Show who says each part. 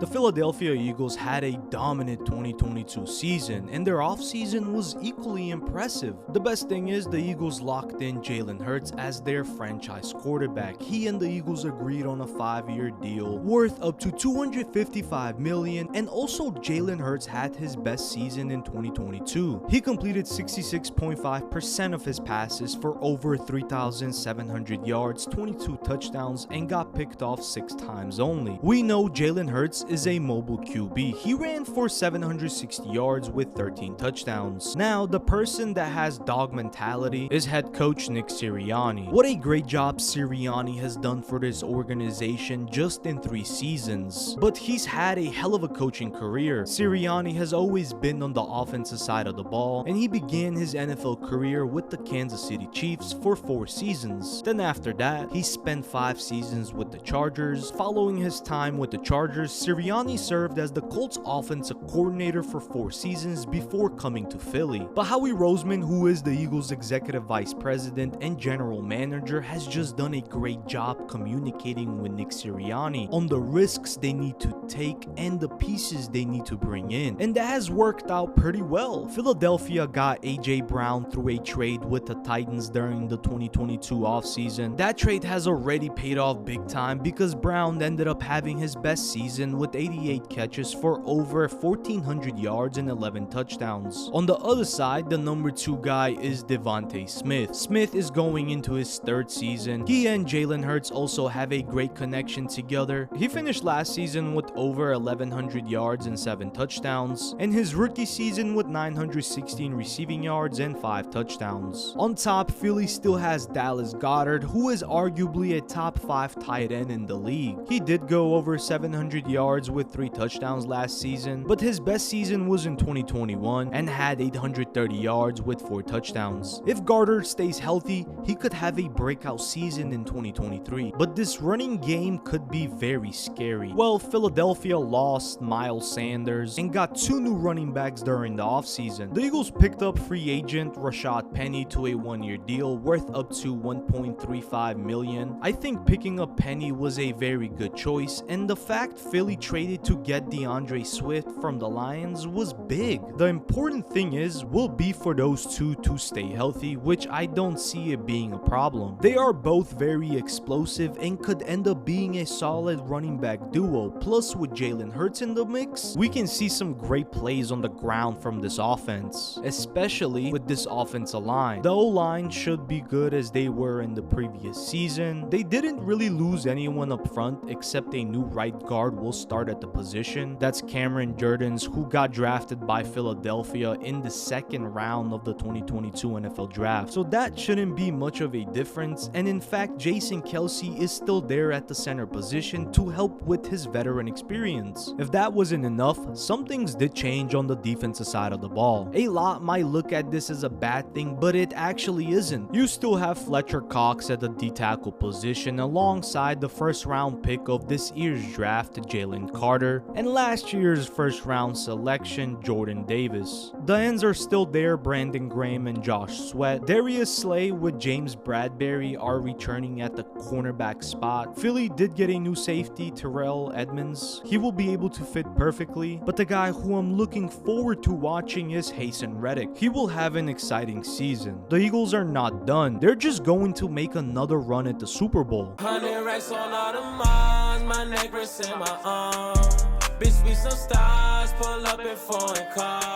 Speaker 1: The Philadelphia Eagles had a dominant 2022 season, and their offseason was equally impressive. The best thing is the Eagles locked in Jalen Hurts as their franchise quarterback. He and the Eagles agreed on a 5-year deal worth up to $255 million, and also Jalen Hurts had his best season in 2022. He completed 66.5% of his passes for over 3,700 yards, 22 touchdowns, and got picked off 6 times only. We know Jalen Hurts is a mobile QB. He ran for 760 yards with 13 touchdowns. Now, the person that has dog mentality is head coach Nick Sirianni. What a great job Sirianni has done for this organization just in 3 seasons. But he's had a hell of a coaching career. Sirianni has always been on the offensive side of the ball, and he began his NFL career with the Kansas City Chiefs for 4 seasons. Then after that, he spent 5 seasons with the Chargers. Following his time with the Chargers, Sirianni served as the Colts Offensive Coordinator for 4 seasons before coming to Philly. But Howie Roseman, who is the Eagles' Executive Vice President and General Manager, has just done a great job communicating with Nick Sirianni on the risks they need to take and the pieces they need to bring in. And that has worked out pretty well. Philadelphia got A.J. Brown through a trade with the Titans during the 2022 offseason. That trade has already paid off big time because Brown ended up having his best season with 88 catches for over 1,400 yards and 11 touchdowns. On the other side, the number 2 guy is Devontae Smith. Smith is going into his 3rd season. He and Jalen Hurts also have a great connection together. He finished last season with over 1,100 yards and 7 touchdowns, and his rookie season with 916 receiving yards and 5 touchdowns. On top, Philly still has Dallas Goedert, who is arguably a top 5 tight end in the league. He did go over 700 yards with 3 touchdowns last season, but his best season was in 2021 and had 830 yards with 4 touchdowns. If Goedert stays healthy, he could have a breakout season in 2023, but this running game could be very scary. Well, Philadelphia lost Miles Sanders and got 2 new running backs during the offseason. The Eagles picked up free agent Rashad Penny to a 1-year deal worth up to $1.35 million. I think picking up Penny was a very good choice, and the fact Philly traded to get DeAndre Swift from the Lions was big. The important thing will be for those two to stay healthy, which I don't see it being a problem. They are both very explosive and could end up being a solid running back duo. Plus, with Jalen Hurts in the mix, we can see some great plays on the ground from this offense, especially with this offensive line. The O-line should be good as they were in the previous season. They didn't really lose anyone up front except a new right guard will start at the position. That's Cameron Jordans, who got drafted by Philadelphia in the 2nd round of the 2022 NFL Draft. So that shouldn't be much of a difference. And in fact, Jason Kelce is still there at the center position to help with his veteran experience. If that wasn't enough, some things did change on the defensive side of the ball. A lot might look at this as a bad thing, but it actually isn't. You still have Fletcher Cox at the D-tackle position alongside the 1st round pick of this year's draft, Jalen Carter, and last year's 1st round selection, Jordan Davis. The ends are still there, Brandon Graham and Josh Sweat. Darius Slay with James Bradbury are returning at the cornerback spot. Philly did get a new safety, Terrell Edmonds. He will be able to fit perfectly, but the guy who I'm looking forward to watching is Haason Reddick. He will have an exciting season. The Eagles are not done. They're just going to make another run at the Super Bowl.
Speaker 2: 100 racks on all the Mars, my neck wrist and my arm. Bitch, we some stars, pull up in foreign cars.